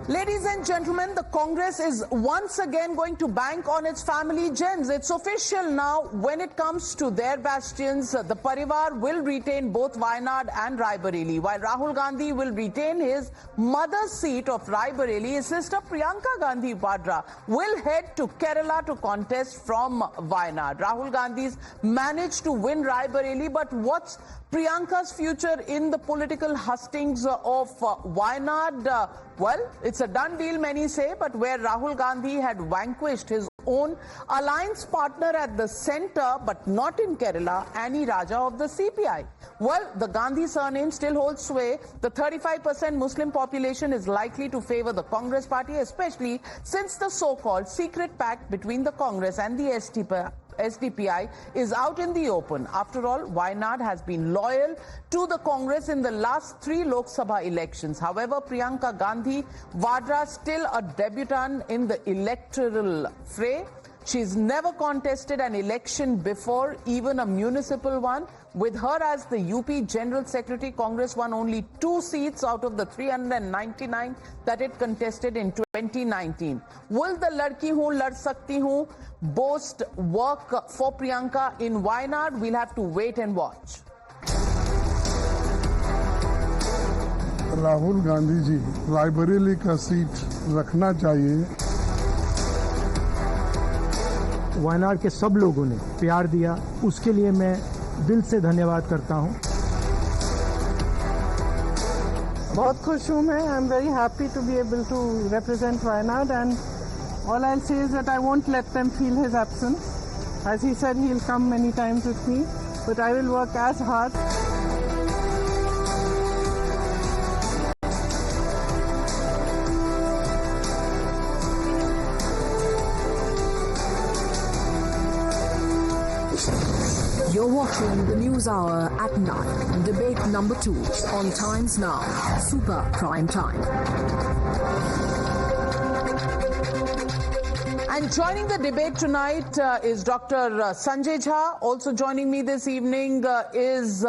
Ladies and gentlemen, the Congress is once again going to bank on its family gems. It's official now. When it comes to their bastions, the Parivar will retain both Wayanad and Raebareli, while Rahul Gandhi will retain his mother's seat of Raebareli. His sister Priyanka Gandhi Vadra will head to Kerala to contest from Wayanad. Rahul Gandhi's managed to win Raebareli, but what's Priyanka's future in the political hustings of Wayanad? Well, it's a done deal, many say, but where Rahul Gandhi had vanquished his own alliance partner at the centre, but not in Kerala, Annie Raja of the CPI. Well, the Gandhi surname still holds sway. The 35% Muslim population is likely to favour the Congress party, especially since the so-called secret pact between the Congress and the SDPI is out in the open. After all, Wayanad has been loyal to the Congress in the last 3 Lok Sabha elections. However, Priyanka Gandhi Vadra still a debutant in the electoral fray. She's never contested an election before, even a municipal one. With her as the UP General Secretary, Congress won only 2 seats out of the 399 that it contested in 2019. Will the Ladki Hoon Lad Sakti Hoon boast work for Priyanka in Wayanad? We'll have to wait and watch. Rahul Gandhi ji Raebareli का seat रखना चाहिए। वायनाड के सब लोगों ने प्यार दिया, उसके लिए मैं दिल से धन्यवाद करता हूं। बहुत खुश हूं मैं। I am very happy to be able to represent Wayanad and all I say is that I won't let them feel his absence. As he said he will come many times with me, but I will work as hard. You're watching the News Hour at 9, debate number 2 on Times Now, Super Prime Time. And joining the debate tonight is Dr. Sanjay Jha. Also joining me this evening is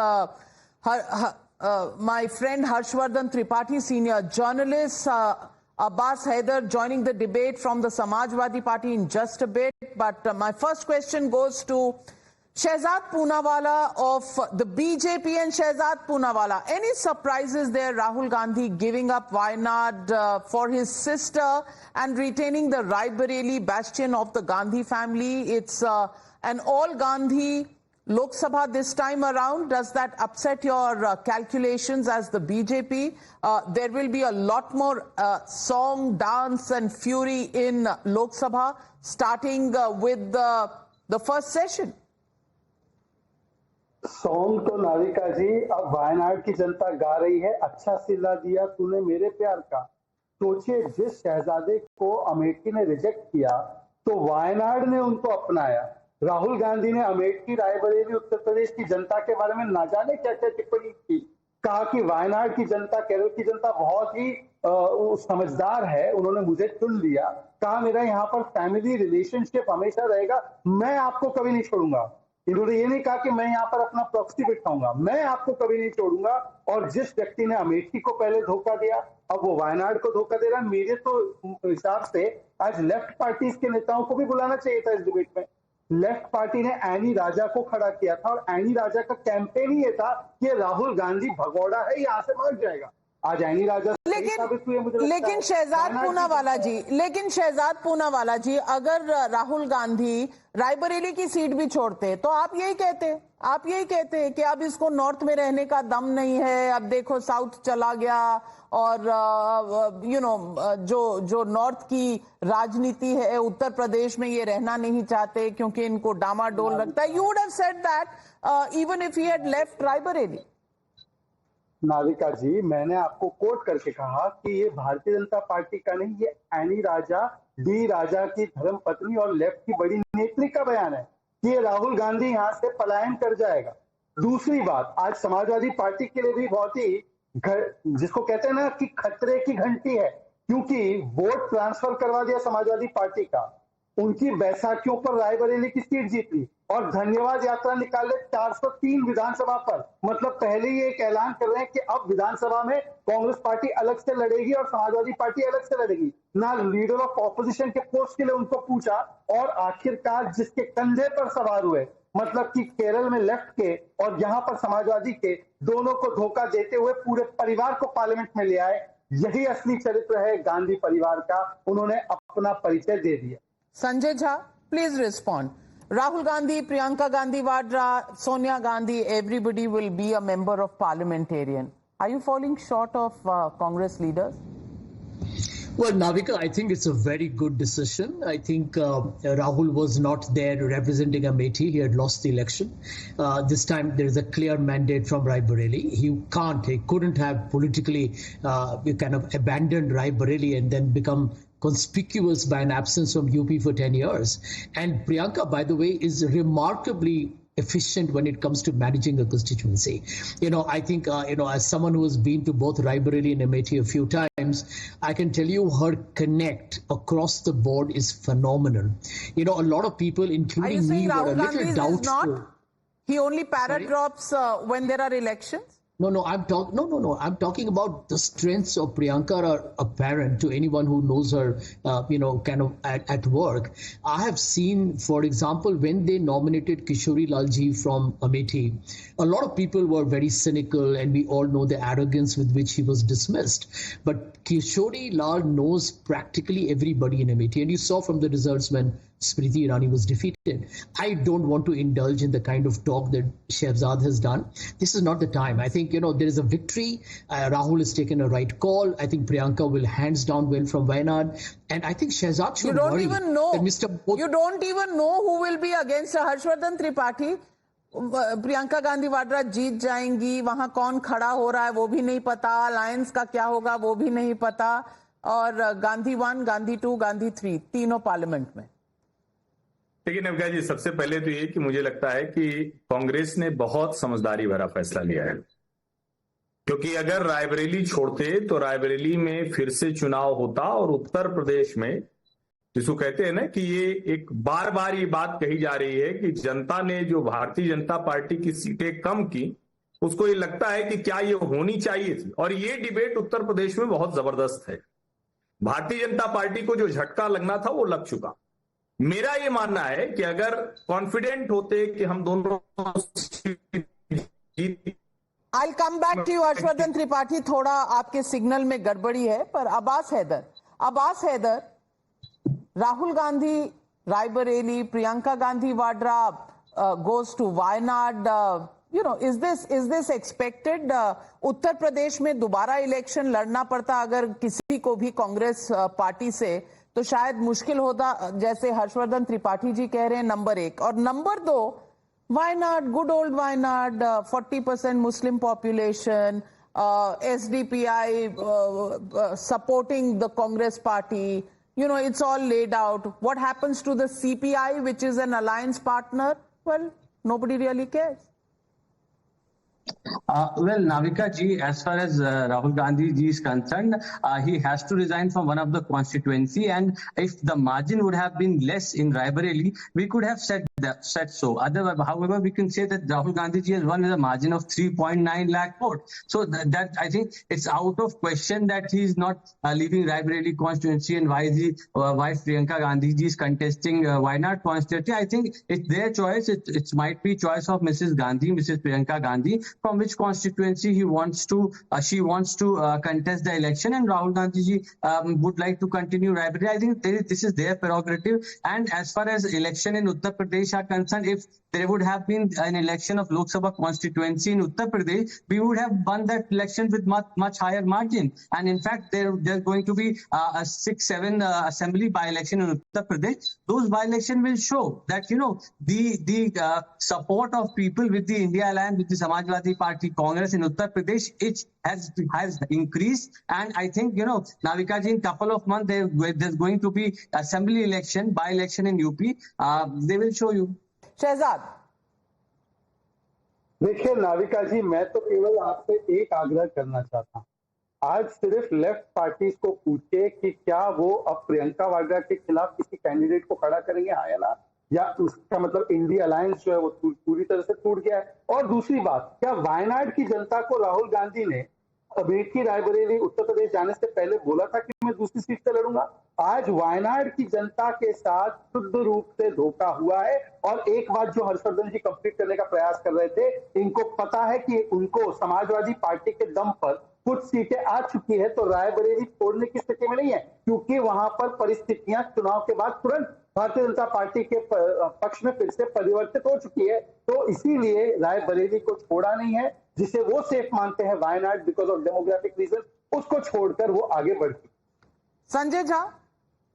my friend Harshvardhan Tripathi, senior journalist. Abbas Haider joining the debate from the Samajwadi Party in just a bit. But my first question goes to Shehzad Poonawalla of the BJP. And Shehzad Poonawalla, any surprises there? Rahul Gandhi giving up Wayanad for his sister and retaining the Raebareli bastion of the Gandhi family. It's an all-Gandhi Lok Sabha this time around. Does that upset your calculations as the BJP? There will be a lot more song, dance and fury in Lok Sabha, starting with the first session. Song तो नारिका जी अब वायनाड की जनता गा रही है। अच्छा सिला दिया तूने मेरे प्यार का। सोचिए, जिस शहजादे को अमेठी ने रिजेक्ट किया तो वायनाड ने उनको अपनाया। राहुल गांधी ने अमेठी, रायबरेली, उत्तर प्रदेश की जनता के बारे में ना जाने क्या क्या टिप्पणी की। कहा कि वायनाड की जनता, केरल की जनता बहुत ही समझदार है, उन्होंने मुझे चुन लिया। कहा मेरा यहाँ पर फैमिली रिलेशनशिप हमेशा रहेगा, मैं आपको कभी नहीं छोड़ूंगा। इन्होंने ये नहीं कहा कि मैं यहाँ पर अपना प्रॉक्सी बिठाऊंगा, मैं आपको कभी नहीं छोड़ूंगा। और जिस व्यक्ति ने अमेठी को पहले धोखा दिया, अब वो वायनाड को धोखा दे रहा है। मेरे तो हिसाब से आज लेफ्ट पार्टीज के नेताओं को भी बुलाना चाहिए था इस डिबेट में। लेफ्ट पार्टी ने एनी राजा को खड़ा किया था और एनी राजा का कैंपेन ही ये था कि राहुल गांधी भगोड़ा है, यहाँ से भाग जाएगा। आज एनी राजा लेकिन शहजाद पूनावाला जी, अगर राहुल गांधी रायबरेली की सीट भी छोड़ते तो आप यही कहते कि अब इसको नॉर्थ में रहने का दम नहीं है, अब देखो साउथ चला गया और जो नॉर्थ की राजनीति है, उत्तर प्रदेश में ये रहना नहीं चाहते क्योंकि इनको डामाडोल रखता है। You would have said that even if he had left Raebareli. Navika ji, मैंने आपको कोट करके कहा कि ये भारतीय जनता पार्टी का नहीं, ये एनी राजा, डी राजा की धर्म पत्नी और लेफ्ट की बड़ी नेत्री का बयान है कि ये राहुल गांधी यहां से पलायन कर जाएगा। दूसरी बात, आज समाजवादी पार्टी के लिए भी बहुत ही जिसको कहते हैं ना कि खतरे की घंटी है, क्योंकि वोट ट्रांसफर करवा दिया समाजवादी पार्टी का। उनकी बैसाखियों पर रायबरेली की सीट जीत ली। और धन्यवाद यात्रा निकाले 403 विधानसभा पर। मतलब पहले ही एक ऐलान कर रहे हैं कि अब विधानसभा में कांग्रेस पार्टी अलग से लड़ेगी और समाजवादी पार्टी अलग से लड़ेगी। ना लीडर ऑफ ऑपोजिशन के पोस्ट के लिए उनको पूछा और आखिरकार जिसके कंधे पर सवार हुए, मतलब कि केरल में लेफ्ट के और यहां पर समाजवादी के, दोनों को धोखा देते हुए पूरे परिवार को पार्लियामेंट में ले आए। यही असली चरित्र है गांधी परिवार का। उन्होंने अपना परिचय दे दिया। Sanjay Jha, please respond. Rahul Gandhi, Priyanka Gandhi Vadra, Sonia Gandhi, everybody will be a member of parliamentarian. Are you falling short of Congress leaders? Well, Navika, I think it's a very good decision. I think Rahul was not there representing Amethi. He had lost the election. This time there is a clear mandate from Raebareli. He couldn't have politically kind of abandoned Raebareli and then become conspicuous by an absence from UP for 10 years. And Priyanka, by the way, is remarkably efficient when it comes to managing a constituency. I think, as someone who has been to both Raebareli and Amethi a few times, I can tell you her connect across the board is phenomenal. A lot of people, Are you including me, saying were a Rahul little Gandhi is doubtful. not? He only paradrops when there are elections? No, I'm talking about the strengths of Priyanka are apparent to anyone who knows her, kind of at work. I have seen, for example, when they nominated Kishori Lalji from Amethi, a lot of people were very cynical, and we all know the arrogance with which he was dismissed. But Kishori Lal knows practically everybody in Amethi, and you saw from the results when Smriti Irani was defeated. I don't want to indulge in the kind of talk that Shehzad has done. This is not the time. I think, there is a victory. Rahul has taken a right call. I think Priyanka will hands down win from Wayanad. And I think Shehzad should worry. You don't even know. That Mr. You don't even know who will be against Harshvardhan Tripathi. Priyanka Gandhi Vadra जीत जाएंगी, वहां कौन खड़ा हो रहा है वो भी नहीं पता, अलायंस का क्या होगा वो भी नहीं पता, और गांधी 1, गांधी 2, गांधी 3 तीनों पार्लियामेंट में। देखिए नविका जी, सबसे पहले तो ये कि मुझे लगता है कि कांग्रेस ने बहुत समझदारी भरा फैसला लिया है, क्योंकि अगर रायबरेली छोड़ते तो रायबरेली में फिर से चुनाव होता और उत्तर प्रदेश में, जिसको कहते हैं ना कि ये एक बार बार ये बात कही जा रही है कि जनता ने जो भारतीय जनता पार्टी की सीटें कम की, उसको ये लगता है कि क्या ये होनी चाहिए थी, और ये डिबेट उत्तर प्रदेश में बहुत जबरदस्त है। भारतीय जनता पार्टी को जो झटका लगना था वो लग चुका। मेरा ये मानना है कि अगर कॉन्फिडेंट होते कि हम दोनों I'll come back to you, Harshvardhan Tripathi, थोड़ा आपके सिग्नल में गड़बड़ी है, पर Abbas Haider, Rahul Gandhi Raebareli, Priyanka Gandhi Vadra goes to Wayanad. Is this expected? Uttar Pradesh में दोबारा इलेक्शन लड़ना पड़ता अगर किसी को भी कांग्रेस पार्टी से, तो शायद मुश्किल होता, जैसे हर्षवर्धन त्रिपाठी जी कह रहे हैं, नंबर 1। और number 2, Wayanad, good old Wayanad, 40% Muslim population, SDPI supporting the Congress party. It's all laid out. What happens to the CPI, which is an alliance partner? Well, nobody really cares. Well, Navika ji, as far as Rahul Gandhi ji is concerned, he has to resign from one of the constituency, and if the margin would have been less in Raebareli, we could have said so. However, we can say that Rahul Gandhi ji has won with a margin of 3.9 lakh votes. So that I think it's out of question that he is not leaving Raebareli constituency, and why Priyanka Gandhi ji is contesting Wayanad constituency. I think it's their choice. It might be choice of Mrs. Priyanka Gandhi, from which constituency she wants to contest the election, and Rahul Gandhi ji would like to continue Raebareli. I think this is their prerogative. And as far as election in Uttar Pradesh are concerned, if there would have been an election of Lok Sabha constituency in Uttar Pradesh, we would have won that election with much higher margin. And in fact, there's going to be a 6-7 assembly by-election in Uttar Pradesh. Those by-election will show that, the support of people with the India Alliance, with the Samajwadi Party, Congress in Uttar Pradesh, it has increased. And I think, Navika ji, in couple of months, there's going to be assembly election, by-election in UP. They will show you. Shehzad, देखिए नाविका जी, मैं तो केवल आपसे एक आग्रह करना चाहता हूँ। आज सिर्फ लेफ्ट पार्टीज को पूछे कि क्या वो अब प्रियंका वाड्रा के खिलाफ किसी कैंडिडेट को खड़ा करेंगे, हाँ या ना। या उसका मतलब इंडिया अलायंस जो है वो पूरी तरह से टूट गया है? और दूसरी बात, क्या वायनाड की जनता को राहुल गांधी ने अमेठी, रायबरेली, उत्तर प्रदेश जाने से पहले बोला था कि मैं दूसरी सीट से लड़ूंगा? आज वायनाड की जनता के साथ शुद्ध रूप से धोखा हुआ है। और एक बात जो हर्षवर्धन जी कंप्लीट करने का प्रयास कर रहे थे, इनको पता है कि उनको समाजवादी पार्टी के दम पर कुछ सीटें आ चुकी है, तो रायबरेली छोड़ने की स्थिति में नहीं है, क्योंकि वहां पर परिस्थितियां चुनाव के बाद तुरंत भारतीय जनता पार्टी के पक्ष में फिर से परिवर्तित हो चुकी है। तो इसीलिए रायबरेली को छोड़ा नहीं है, जिसे वो सेफ मानते हैं Wayanad because of demographic reason, उसको छोड़कर वो आगे बढ़ती। Sanjay Jha,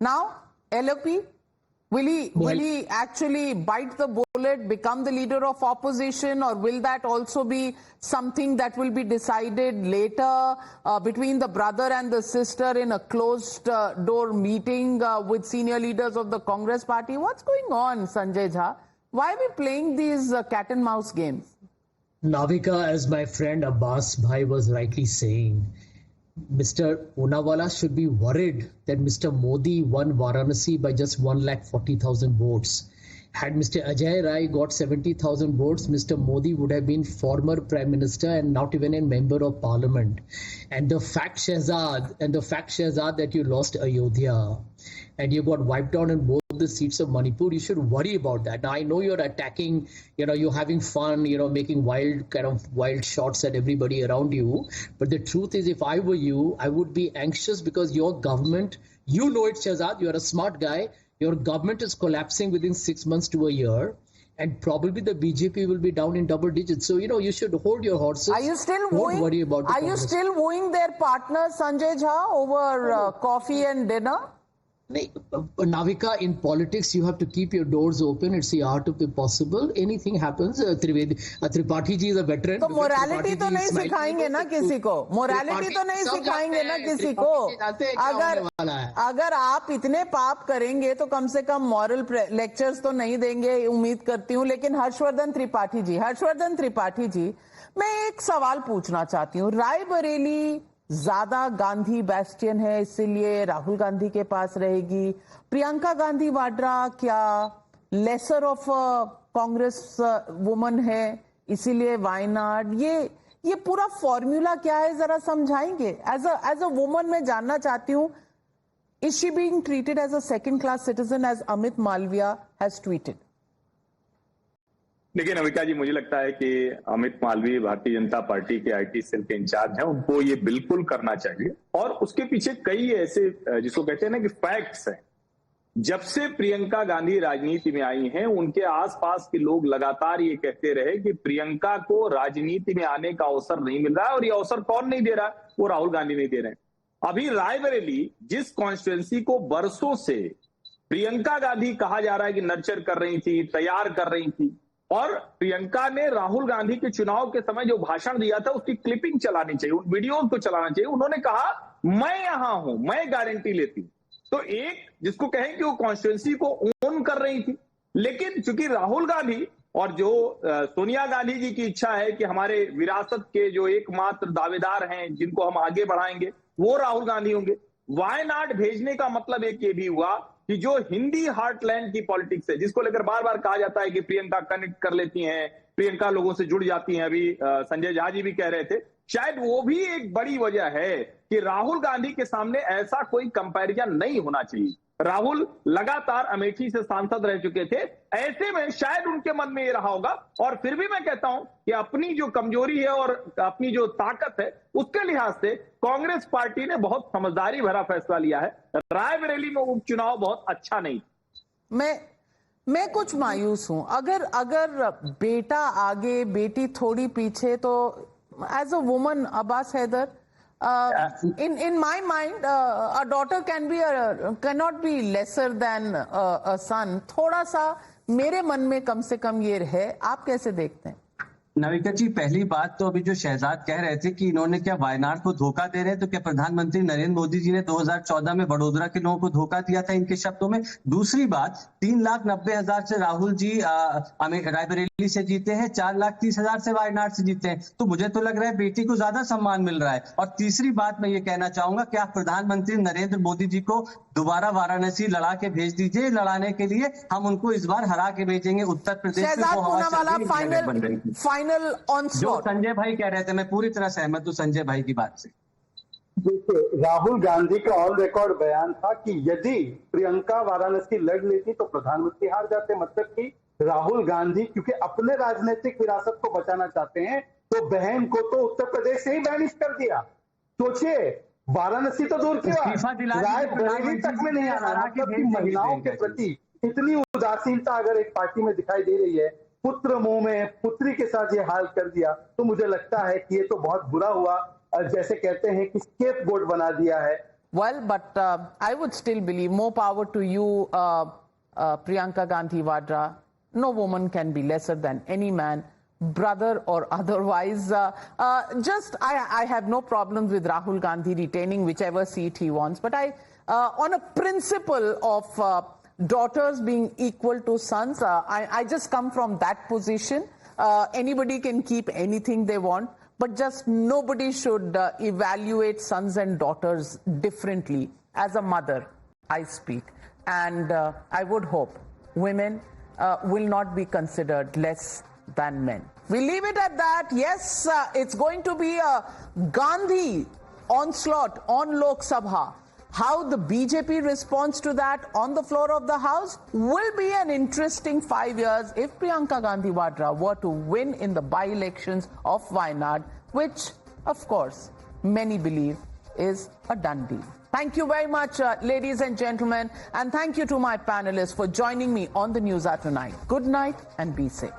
now LLP, will he actually bite the bullet, become the leader of opposition, or will that also be something that will be decided later between the brother and the sister in a closed door meeting with senior leaders of the Congress party? What's going on, Sanjay Jha? Why are we playing these cat and mouse games? Navika, as my friend Abbas Bhai was rightly saying, Mr. Poonawalla should be worried that Mr. Modi won Varanasi by just 140,000 votes. Had Mr. Ajay Rai got 70,000 votes, Mr. Modi would have been former Prime Minister and not even a member of Parliament. And the fact, Shehzad, that you lost Ayodhya and you got wiped out in both the seats of Manipur, you should worry about that. Now, I know you're attacking, you're having fun, making wild shots at everybody around you. But the truth is, if I were you, I would be anxious because your government, you know it, Shehzad, you're a smart guy. Your government is collapsing within 6 months to a year, and probably the BJP will be down in double digits. So, you should hold your horses. Are you still Don't worry about the Are you still wooing their partner, Sanjay Jha, over coffee and dinner? Navika, in politics, you have to keep your doors open. It's the art of the possible. Anything happens. Tripathi ji is a veteran. तो morality तो नहीं सिखाएंगे ना किसी को, morality तो नहीं सिखाएंगे ना किसी को। अगर आप इतने पाप करेंगे तो कम से कम मॉरल लेक्चर्स तो नहीं देंगे, उम्मीद करती हूँ। लेकिन हर्षवर्धन त्रिपाठी जी, मैं एक सवाल पूछना चाहती हूँ। रायबरेली ज्यादा गांधी बेस्टियन है, इसीलिए राहुल गांधी के पास रहेगी। प्रियंका गांधी वाड्रा क्या लेसर ऑफ कांग्रेस वुमन है, इसीलिए वायनाड? ये पूरा फॉर्मूला क्या है, जरा समझाएंगे? एज अ वुमन मैं जानना चाहती हूँ, is she being treated as a second class citizen as Amit Malviya has tweeted? देखिए नविका जी, मुझे लगता है कि अमित मालवीय भारतीय जनता पार्टी के आईटी सेल के इंचार्ज हैं, उनको ये बिल्कुल करना चाहिए। और उसके पीछे कई ऐसे जिसको कहते हैं ना कि फैक्ट्स हैं। जब से प्रियंका गांधी राजनीति में आई हैं, उनके आसपास के लोग लगातार ये कहते रहे कि प्रियंका को राजनीति में आने का अवसर नहीं मिल रहा है, और ये अवसर कौन नहीं दे रहा है? वो राहुल गांधी नहीं दे रहे हैं। अभी रायबरेली, जिस कॉन्स्टिट्यूएंसी को बरसों से प्रियंका गांधी कहा जा रहा है कि नर्चर कर रही थी, तैयार कर रही थी, और प्रियंका ने राहुल गांधी के चुनाव के समय जो भाषण दिया था उसकी क्लिपिंग चलानी चाहिए, उन वीडियोज को चलाना चाहिए। उन्होंने कहा मैं यहां हूं, मैं गारंटी लेती हूं। तो एक जिसको कहें कि वो कॉन्स्टिट्यूएंसी को ओन कर रही थी, लेकिन चूंकि राहुल गांधी और जो सोनिया गांधी जी की इच्छा है कि हमारे विरासत के जो एकमात्र दावेदार हैं जिनको हम आगे बढ़ाएंगे वो राहुल गांधी होंगे, वायनाड भेजने का मतलब एक ये भी हुआ कि जो हिंदी हार्टलैंड की पॉलिटिक्स है, जिसको लेकर बार बार कहा जाता है कि प्रियंका कनेक्ट कर लेती हैं, प्रियंका लोगों से जुड़ जाती हैं, अभी संजय झा जी भी कह रहे थे, शायद वो भी एक बड़ी वजह है कि राहुल गांधी के सामने ऐसा कोई कंपैरिजन नहीं होना चाहिए। राहुल लगातार अमेठी से सांसद रह चुके थे, ऐसे में शायद उनके मन में ये रहा होगा। और फिर भी मैं कहता हूं कि अपनी जो कमजोरी है और अपनी जो ताकत है उसके लिहाज से कांग्रेस पार्टी ने बहुत समझदारी भरा फैसला लिया है। रायबरेली में उपचुनाव बहुत अच्छा नहीं। मैं कुछ मायूस हूं। अगर बेटा आगे बेटी थोड़ी पीछे, तो as a woman Abbas Haider, in my mind a daughter cannot be lesser than a son. थोड़ा सा मेरे मन में कम से कम ये है। आप कैसे देखते हैं? नविका जी, पहली बात तो अभी जो शहजाद कह रहे थे कि इन्होंने क्या वायनाड को धोखा दे रहे हैं, तो क्या प्रधानमंत्री नरेंद्र मोदी जी ने 2014 में वडोदरा के लोगों को धोखा दिया था इनके शब्दों में? दूसरी बात, 3,90,000 से राहुल जी रायबरेली से जीते हैं, 4,30,000 से वायनाड से जीते हैं, तो मुझे तो लग रहा है बेटी को ज्यादा सम्मान मिल रहा है। और तीसरी बात मैं ये कहना चाहूंगा, क्या प्रधानमंत्री नरेंद्र मोदी जी को दोबारा वाराणसी लड़ा के भेज दीजिए, लड़ाने के लिए हम उनको इस बार हरा के भेजेंगे। उत्तर प्रदेश में वो हवा चल रही है। फाइनल जो संजय भाई कह रहे थे, मैं पूरी तरह सहमत हूं संजय भाई की बात से। देखिए, राहुल गांधी का ऑन रिकॉर्ड बयान था कि यदि प्रियंका वाराणसी लड़ लेती तो प्रधानमंत्री हार जाते। मतलब कि राहुल गांधी क्योंकि अपने राजनीतिक विरासत को बचाना चाहते हैं, तो बहन को तो उत्तर प्रदेश से ही बैनिश कर दिया। सोचिए, वाराणसी तो दूर की बात, रायबरेली तक में नहीं आना। मतलब कि महिलाओं के प्रति इतनी उदासीनता अगर एक पार्टी में दिखाई दे रही है, पुत्र मुंह में पुत्री के साथ ये हाल कर दिया, तो मुझे लगता है कि ये तो बहुत बुरा हुआ। जैसे कहते हैं कि स्केप गोट बना दिया है। Well, but I would still believe, more power to you, Priyanka Gandhi Vadra. No woman can be lesser than any man, brother or otherwise. I have no problems with Rahul Gandhi retaining whichever seat he wants. But on a principle of daughters being equal to sons, I just come from that position. Anybody can keep anything they want, but just nobody should evaluate sons and daughters differently. As a mother, I speak. And I would hope women will not be considered less than men. We leave it at that. Yes, it's going to be a Gandhi onslaught on Lok Sabha. How the BJP responds to that on the floor of the House will be an interesting 5 years if Priyanka Gandhi Vadra were to win in the by-elections of Wayanad, which, of course, many believe is a done deal. Thank you very much, ladies and gentlemen, and thank you to my panelists for joining me on the News Hour tonight. Good night and be safe.